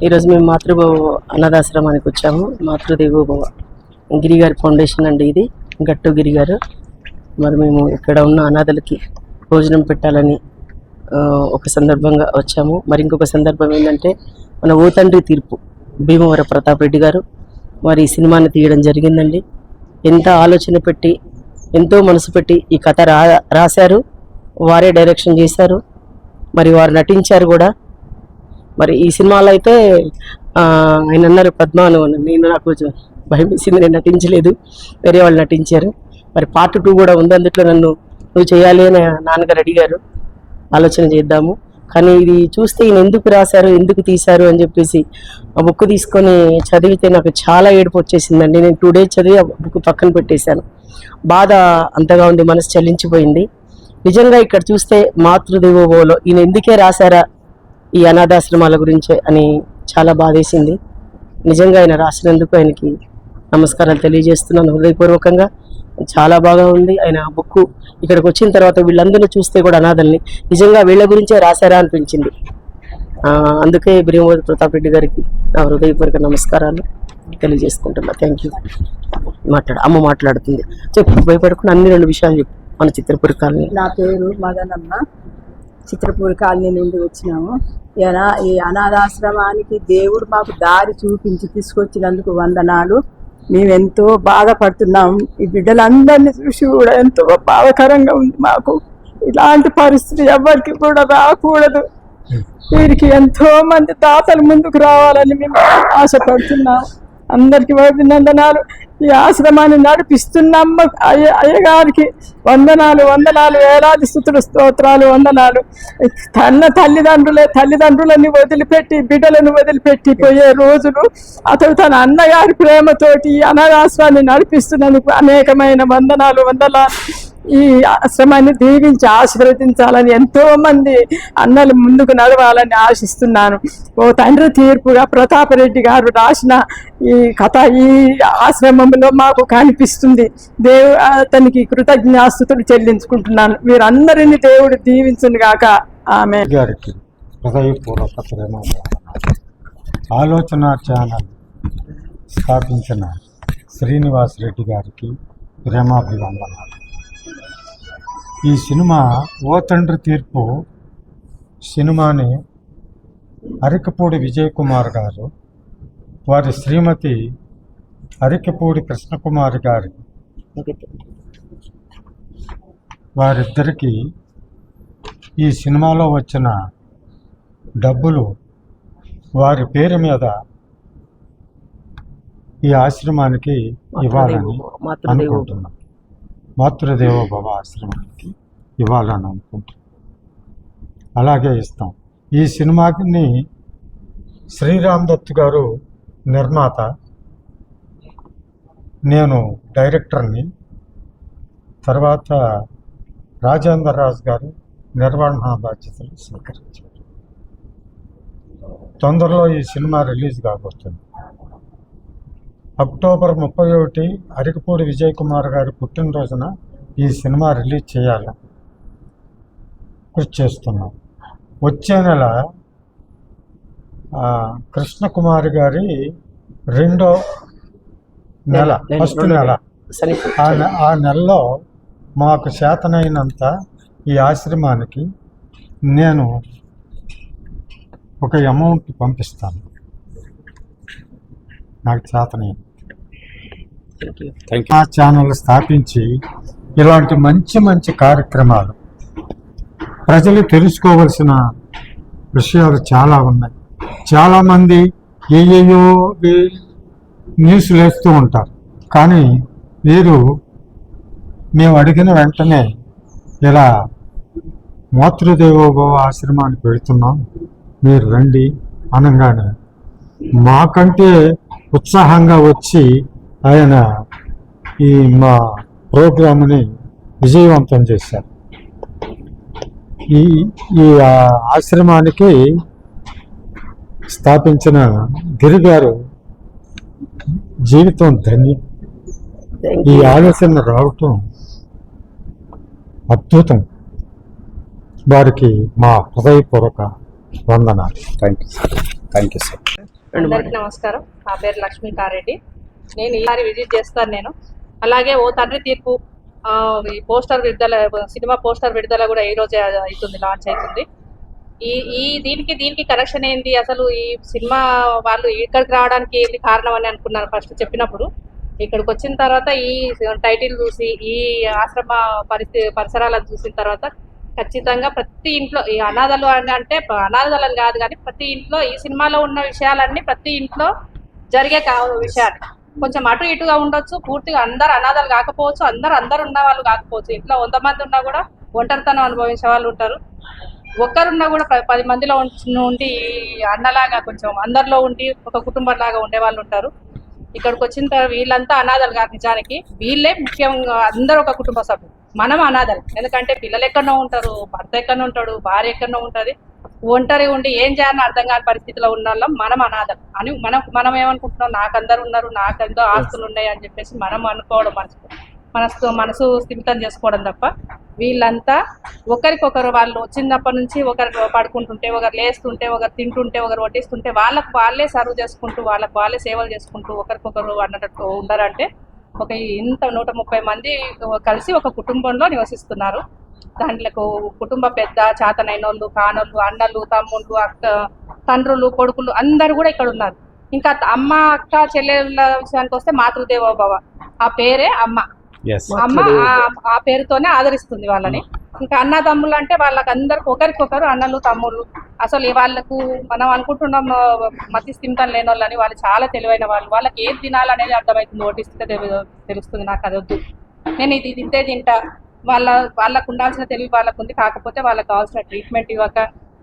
ఈరోజు మేము మాతృభవ అనాథాశ్రమానికి వచ్చాము. మాతృదేవోభవ గిరిగారి ఫౌండేషన్ అండి ఇది, గట్టు గిరిగారు. మరి మేము ఇక్కడ ఉన్న అనాథలకి భోజనం పెట్టాలని ఒక సందర్భంగా వచ్చాము. మరి ఇంకొక సందర్భం ఏంటంటే, మన ఓ తండ్రి తీర్పు భీమవర ప్రతాప్ రెడ్డి గారు మరి ఈ సినిమాని తీయడం జరిగిందండి. ఎంత ఆలోచన పెట్టి, ఎంతో మనసు పెట్టి ఈ కథ రాశారు. వారే డైరెక్షన్ చేశారు, మరి వారు నటించారు కూడా. మరి ఈ సినిమాలో అయితే ఆయన అన్నారు పద్మాను, నాకు భయం వేసింది, నేను నటించలేదు, వేరే వాళ్ళు నటించారు. మరి పార్ట్ 2 కూడా ఉంది, అందులో నువ్వు చేయాలి అని నాన్నగారు అడిగారు. ఆలోచన చేద్దాము, కానీ ఇది చూస్తే ఈయన ఎందుకు రాశారు, ఎందుకు తీశారు అని చెప్పేసి ఆ బుక్ తీసుకొని చదివితే నాకు చాలా ఏడుపు వచ్చేసిందండి. నేను 2 days చదివి ఆ బుక్ పక్కన పెట్టేశాను. బాధ అంతగా ఉంది, మనసు చలించిపోయింది. నిజంగా ఇక్కడ చూస్తే మాతృదేవోభవలో ఈయన ఎందుకే రాశారా ఈ అనాథాశ్రమాల గురించే అని చాలా బాధేసింది. నిజంగా ఆయన రాసినందుకు ఆయనకి నమస్కారాలు తెలియజేస్తున్నాను హృదయపూర్వకంగా. చాలా బాగా ఉంది ఆయన బుక్. ఇక్కడికి వచ్చిన తర్వాత వీళ్ళందరినీ చూస్తే కూడా అనాథల్ని నిజంగా వీళ్ళ గురించే రాశారా అనిపించింది. అందుకే భీమవర ప్రతాప్ రెడ్డి గారికి నా హృదయపూర్వక నమస్కారాలు తెలియజేసుకుంటున్నా. Thank you. అమ్మ మాట్లాడుతుంది, చెప్పు, భయపడకుండా అన్ని 2 విషయాలు చెప్పు. మన చిత్రపూర్ కాలనీ. నా పేరు మదనమ్మ, చిత్రపూర్ కాలనీ నుండి వచ్చినాము. ఈ అనాథాశ్రమానికి దేవుడు మాకు దారి చూపించి తీసుకొచ్చినందుకు వందనాలు. మేము ఎంతో బాధపడుతున్నాం. ఈ బిడ్డలందరినీ చూసి కూడా ఎంతో బాధాకరంగా ఉంది మాకు. ఇలాంటి పరిస్థితి ఎవరికి కూడా రాకూడదు. వీరికి ఎంతో మంది దాతలు ముందుకు రావాలని మేము ఆశపడుతున్నాం. అందరికి అభినందనాలు. ఈ ఆశ్రమాన్ని నడిపిస్తున్నాం అయ్యగారికి వందనాలు, వేలాది స్తుతులు, స్తోత్రాలు, వందనాలు. తల్లిదండ్రులని వదిలిపెట్టి, బిడ్డలను వదిలిపెట్టి పోయే రోజులు అతడు తన అన్నగారి ప్రేమతోటి ఈ అనాథాశ్రమాన్ని నడిపిస్తున్నందుకు అనేకమైన వందనాలు. ఈ ఆశ్రమాన్ని దీవించి ఆశీర్వదించాలని ఎంతో మంది అన్నలు ముందుకు నడవాలని ఆశిస్తున్నాను. ఓ తండ్రి తీర్పుగా ప్రతాపరెడ్డి గారు రాసిన ఈ కథ ఈ ఆశ్రమంలో మాకు కనిపిస్తుంది. అతనికి కృతజ్ఞాస్తుతులు చెల్లించుకుంటున్నాను. వీరందరినీ దేవుడు దీవించును గాక. ఆమె గారికి హృదయపూర్వక ప్రేమ. ఆలోచన ఛానల్ స్థాపించిన శ్రీనివాస్ రెడ్డి గారికి ప్రేమాభివందనాలు. ఈ సినిమా ఓ తండ్రి తీర్పు సినిమాని అరికపూడి విజయ్ కుమార్ గారు, వారి శ్రీమతి అరికపూడి కృష్ణకుమారి గారి, వారిద్దరికి ఈ సినిమాలో వచ్చిన డబ్బులు వారి పేరు మీద ఈ ఆశ్రమానికి ఇవ్వాలని అనుకుంటున్నాం. మాతృదేవోభవ ఆశ్రమానికి ఇవ్వాలని అనుకుంటున్నాం. అలాగే ఇస్తాం. ఈ సినిమాని శ్రీరామ్ దత్ గారు నిర్మాత, నేను డైరెక్టర్ని. తర్వాత రాజేందర్ రాజు గారు నిర్వహణ బాధ్యతలు స్వీకరించారు. తొందరలో ఈ సినిమా రిలీజ్ కాబోతుంది. అక్టోబర్ 31 అరికపూడి విజయ్ కుమార్ గారి పుట్టినరోజున ఈ సినిమా రిలీజ్ చేయాలని కృషి చేస్తున్నాం. వచ్చే నెల కృష్ణకుమారి గారి 2వ నెల, ఫస్ట్ నెల, ఆ నెలలో మాకు చేతనైనంత ఈ ఆశ్రమానికి నేను ఒక అమౌంట్ పంపిస్తాను. నాకు చేతనైన ఆ ఛానల్ స్థాపించి ఇలాంటి మంచి కార్యక్రమాలు, ప్రజలు తెలుసుకోవలసిన విషయాలు చాలా ఉన్నాయి. చాలామంది ఏయేయో న్యూస్లు వేస్తూ ఉంటారు, కానీ మీరు మేము అడిగిన వెంటనే ఇలా మాతృదేవోభవ ఆశ్రమానికి వెళుతున్నాం, మీరు రండి అనగానే మాకంటే ఉత్సాహంగా వచ్చి ఆయన ఈ మా ప్రోగ్రామ్ని విజయవంతం చేశారు. ఈ ఆశ్రమానికి స్థాపించిన గిరిగారు జీవితం ధన్యం. ఈ ఆలోచన రావటం అద్భుతం. వారికి మా హృదయపూర్వక వందనాలు. Thank you sir. Thank you sir. అందరికీ నమస్కారం. నా పేరు లక్ష్మీకారెడ్డి. నేను ఈసారి విజిట్ చేస్తాను. నేను అలాగే ఓ తండ్రి తీర్పు ఈ పోస్టర్ విడుదల, సినిమా పోస్టర్ విడుదల కూడా ఈ రోజే అవుతుంది, లాంచ్ అవుతుంది. ఈ దీనికి కనెక్షన్ ఏంటి, అసలు ఈ సినిమా వాళ్ళు ఇక్కడికి రావడానికి ఏంటి కారణం అని అనుకున్నాను ఫస్ట్ చెప్పినప్పుడు. ఇక్కడికి వచ్చిన తర్వాత ఈ టైటిల్ చూసి, ఈ ఆశ్రమ పరిసరాలను చూసిన తర్వాత ఖచ్చితంగా ప్రతి ఇంట్లో ఈ అనాథలు అంటే అనాథలని కాదు కానీ ప్రతి ఇంట్లో ఈ సినిమాలో ఉన్న విషయాలన్నీ ప్రతి ఇంట్లో జరిగే విషయాలు. కొంచెం అటు ఇటుగా ఉండొచ్చు, పూర్తిగా అందరు అనాథలు కాకపోవచ్చు, అందరు ఉన్న వాళ్ళు కాకపోవచ్చు. ఇంట్లో 100 మంది ఉన్నా కూడా ఒంటరితనం అనుభవించే వాళ్ళు ఉంటారు. ఒక్కరున్నా కూడా 10 మందిలో ఉండి అన్నలాగా కొంచెం అందరిలో ఉండి ఒక కుటుంబం లాగా ఉండే వాళ్ళు ఉంటారు. ఇక్కడికి వచ్చిన తర్వాత వీళ్ళంతా అనాథలు కాదు, నిజానికి వీళ్ళే ముఖ్యంగా అందరూ ఒక కుటుంబ సభ్యులు. మనం అనాథలు, ఎందుకంటే పిల్లలు ఎక్కడో ఉంటారు, భర్త ఎక్కడో ఉంటాడు, భార్య ఎక్కడో ఉంటుంది. ఒంటరి ఉండి ఏం చేయాలని అర్థం కాని పరిస్థితిలో ఉన్న వాళ్ళం మనం అనాథలు అని మనం ఏమనుకుంటున్నాం, నాకందరు ఉన్నారు, నాకెంతో ఆస్తులు ఉన్నాయి అని చెప్పేసి మనం అనుకోవడం, మనసు స్థిమితం చేసుకోవడం తప్ప వీళ్ళంతా ఒకరికొకరు వాళ్ళు చిన్నప్పటి నుంచి ఒకరు పడుకుంటుంటే, ఒకరు లేస్తుంటే, ఒకరు తింటుంటే, ఒకరు వడ్డిస్తుంటే వాళ్ళకు వాళ్ళే సర్వ్ చేసుకుంటూ, వాళ్ళకు వాళ్ళే సేవలు చేసుకుంటూ ఒకరికొకరు అన్నట్టు ఉండరంటే ఒక ఇంత 130 మంది కలిసి ఒక కుటుంబంలో నివసిస్తున్నారు. దాంట్లో కుటుంబ పెద్ద, చేతనైన వాళ్ళు, కానోళ్ళు, అన్నలు, తమ్ముళ్ళు, తండ్రులు, కొడుకులు అందరు కూడా ఇక్కడ ఉన్నారు. ఇంకా అమ్మ, అక్క, చెల్లెళ్ళ విషయానికి వస్తే మాతృదేవోభవ, ఆ పేరే అమ్మ. అమ్మ ఆ పేరుతోనే ఆదరిస్తుంది వాళ్ళని. ఇంకా అన్న తమ్ముళ్ళు అంటే వాళ్ళకి అందరికి ఒకరికొకరు అన్నలు, తమ్ముళ్ళు. అసలు వాళ్ళకు మనం అనుకుంటున్నాం మతి స్థిమితం లేని వాళ్ళని, వాళ్ళు చాలా తెలివైన వాళ్ళు. వాళ్ళకి ఏది తినాలనేది అర్థమవుతుంది, ఓటిస్తే తెలుస్తుంది. నాకు అది వద్దు, నేను ఇది తింటే తింటా. వాళ్ళకు ఉండాల్సిన తెలివి వాళ్ళకు ఉంది, కాకపోతే వాళ్ళకి కావాల్సిన ట్రీట్మెంట్ ఇవ్వక,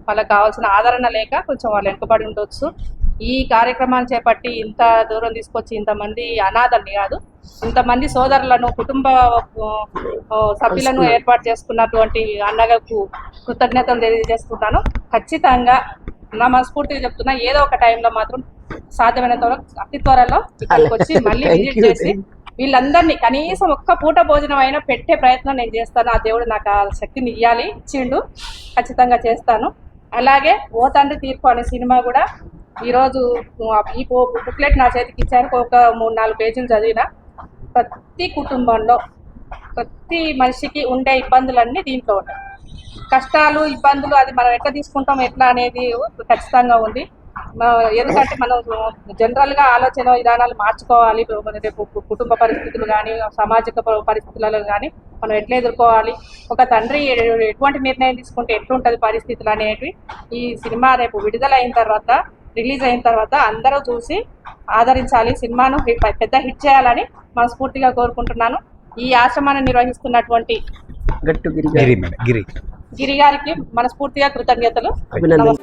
వాళ్ళకి కావాల్సిన ఆదరణ లేక కొంచెం వాళ్ళు వెనుకబడి ఉండొచ్చు. ఈ కార్యక్రమాన్ని చేపట్టి ఇంత దూరం తీసుకొచ్చి ఇంతమంది అనాథల్ని కాదు, ఇంతమంది సోదరులను, కుటుంబ సభ్యులను ఏర్పాటు చేసుకున్నటువంటి అన్నలకు కృతజ్ఞతలు తెలియజేస్తున్నాను. ఖచ్చితంగా నా మనస్ఫూర్తిగా చెప్తున్నా, ఏదో ఒక టైంలో మాత్రం సాధ్యమైనంత వరకు అతి త్వరలో ఇక్కడికి వచ్చి మళ్ళీ విజిట్ చేసి వీళ్ళందరినీ కనీసం ఒక్క పూట భోజనం అయినా పెట్టే ప్రయత్నం నేను చేస్తాను. ఆ దేవుడు నాకు ఆ శక్తిని ఇచ్చిండు, ఖచ్చితంగా చేస్తాను. అలాగే ఓ తండ్రి తీర్పు అనే సినిమా కూడా ఈరోజు ఈ బుక్లెట్ నా చేతికి ఇచ్చారు. ఒక 3-4 పేజీలు చదివిన. ప్రతి కుటుంబంలో ప్రతి మనిషికి ఉండే ఇబ్బందులన్నీ దీంట్లో ఉంటాయి. కష్టాలు, ఇబ్బందులు అది మనం ఎట్లా తీసుకుంటాం ఎట్లా అనేది ఖచ్చితంగా ఉంది. ఎందుకంటే మనం జనరల్గా ఆలోచన విధానాలు మార్చుకోవాలి. రేపు కుటుంబ పరిస్థితులు కానీ, సామాజిక పరిస్థితులలో కానీ మనం ఎట్లా ఎదుర్కోవాలి, ఒక తండ్రి ఎటువంటి నిర్ణయం తీసుకుంటే ఎట్లుంటుంది పరిస్థితులు అనేవి ఈ సినిమా రేపు విడుదలైన తర్వాత, రిలీజ్ అయిన తర్వాత అందరూ చూసి ఆదరించాలి. సినిమాను పెద్ద హిట్ చేయాలని మనస్ఫూర్తిగా కోరుకుంటున్నాను. ఈ ఆశ్రమాన్ని నిర్వహిస్తున్నటువంటి గట్టు గిరి గారికి మనస్ఫూర్తిగా కృతజ్ఞతలు. అభినందనలు.